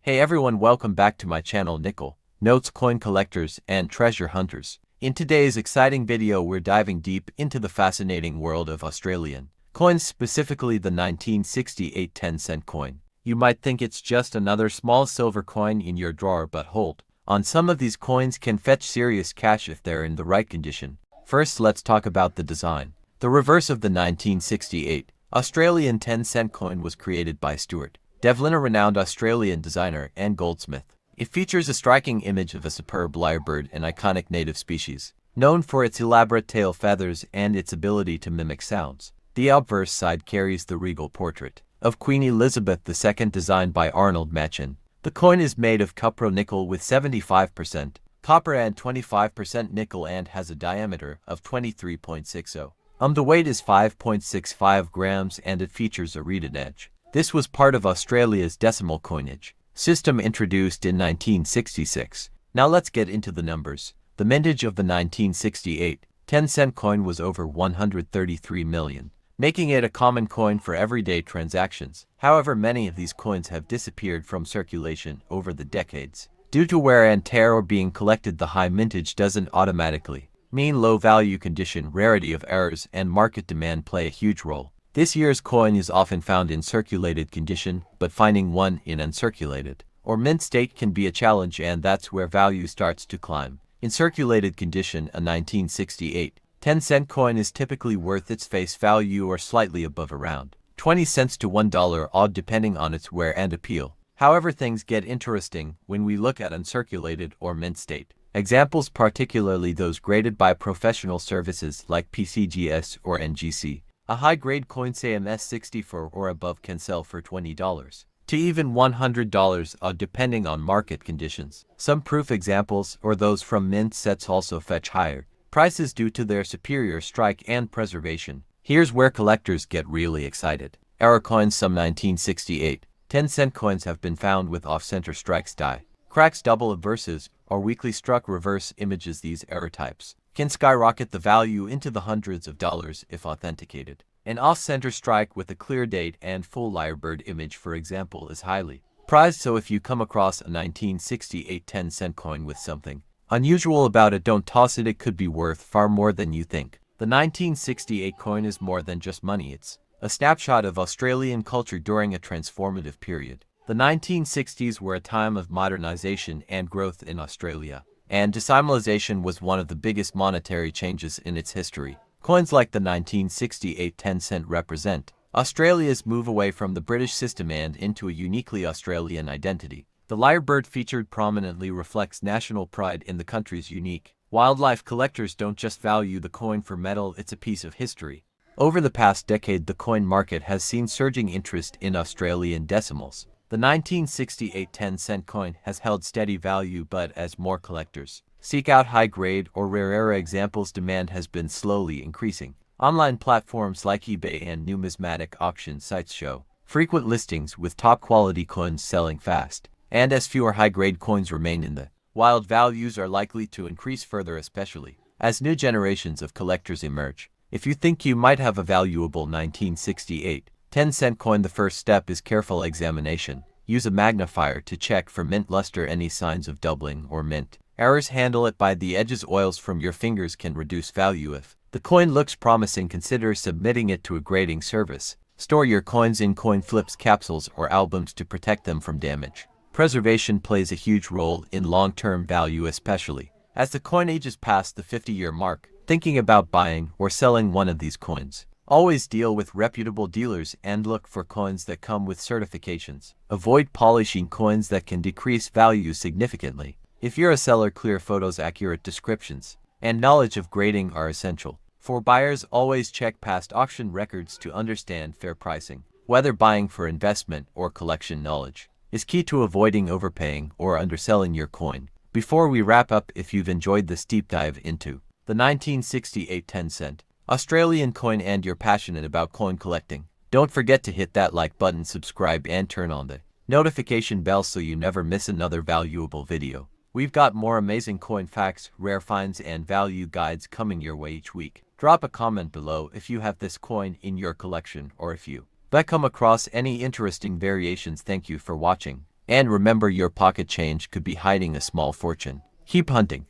Hey everyone, welcome back to my channel Nickel, Notes Coin Collectors and Treasure Hunters. In today's exciting video we're diving deep into the fascinating world of Australian coins, specifically the 1968 10-cent coin. You might think it's just another small silver coin in your drawer, but hold on, some of these coins can fetch serious cash if they're in the right condition. First, let's talk about the design. The reverse of the 1968 Australian 10-cent coin was created by Stuart Devlin, a renowned Australian designer and goldsmith. It features a striking image of a superb lyrebird, an iconic native species, known for its elaborate tail feathers and its ability to mimic sounds. The obverse side carries the regal portrait of Queen Elizabeth II, designed by Arnold Machin. The coin is made of cupro-nickel with 75% copper and 25% nickel and has a diameter of 23.60. The weight is 5.65 grams and it features a reeded edge. This was part of Australia's decimal coinage system introduced in 1966. Now let's get into the numbers. The mintage of the 1968 10-cent coin was over 133 million, making it a common coin for everyday transactions. However, many of these coins have disappeared from circulation over the decades. Due to wear and tear or being collected, the high mintage doesn't automatically mean low value condition. Rarity of errors and market demand play a huge role. This year's coin is often found in circulated condition, but finding one in uncirculated or mint state can be a challenge, and that's where value starts to climb. In circulated condition, a 1968 10-cent coin is typically worth its face value or slightly above, around 20 cents to $1 odd, depending on its wear and appeal. However, things get interesting when we look at uncirculated or mint state examples, particularly those graded by professional services like PCGS or NGC. A high-grade coin, say MS64 or above, can sell for $20 to even $100 depending on market conditions. Some proof examples, or those from mint sets, also fetch higher prices due to their superior strike and preservation. Here's where collectors get really excited. Error coins. Some 1968 10-cent coins have been found with off-center strikes, die cracks, double obverses, or weakly struck reverse images. These error types can skyrocket the value into the hundreds of dollars if authenticated. An off-center strike with a clear date and full lyrebird image, for example, is highly prized, so if you come across a 1968 10-cent coin with something unusual about it, don't toss it. It could be worth far more than you think. The 1968 coin is more than just money. It's a snapshot of Australian culture during a transformative period. The 1960s were a time of modernization and growth in Australia, and decimalization was one of the biggest monetary changes in its history. Coins like the 1968 10-cent represent Australia's move away from the British system and into a uniquely Australian identity. The lyrebird featured prominently reflects national pride in the country's unique wildlife. Collectors don't just value the coin for metal, it's a piece of history. Over the past decade, the coin market has seen surging interest in Australian decimals. The 1968 10-cent coin has held steady value, but as more collectors seek out high-grade or rare examples, demand has been slowly increasing. Online platforms like eBay and numismatic auction sites show frequent listings with top-quality coins selling fast. And as fewer high-grade coins remain in the wild, values are likely to increase further, especially as new generations of collectors emerge. If you think you might have a valuable 1968 10-cent coin, the first step is careful examination. Use a magnifier to check for mint luster, any signs of doubling or mint errors. Handle it by the edges. Oils from your fingers can reduce value. If the coin looks promising, consider submitting it to a grading service. Store your coins in coin flips, capsules, or albums to protect them from damage. Preservation plays a huge role in long-term value, especially as the coin ages past the 50-year mark. Thinking about buying or selling one of these coins, always deal with reputable dealers and look for coins that come with certifications. Avoid polishing coins that can decrease value significantly. If you're a seller, clear photos, accurate descriptions, and knowledge of grading are essential. For buyers, always check past auction records to understand fair pricing. Whether buying for investment or collection, knowledge is key to avoiding overpaying or underselling your coin. Before we wrap up, if you've enjoyed this deep dive into the 1968 10-cent Australian coin and you're passionate about coin collecting, don't forget to hit that like button, subscribe, and turn on the notification bell so you never miss another valuable video. We've got more amazing coin facts, rare finds, and value guides coming your way each week. Drop a comment below if you have this coin in your collection or if you come across any interesting variations. Thank you for watching, And remember, your pocket change could be hiding a small fortune. Keep hunting.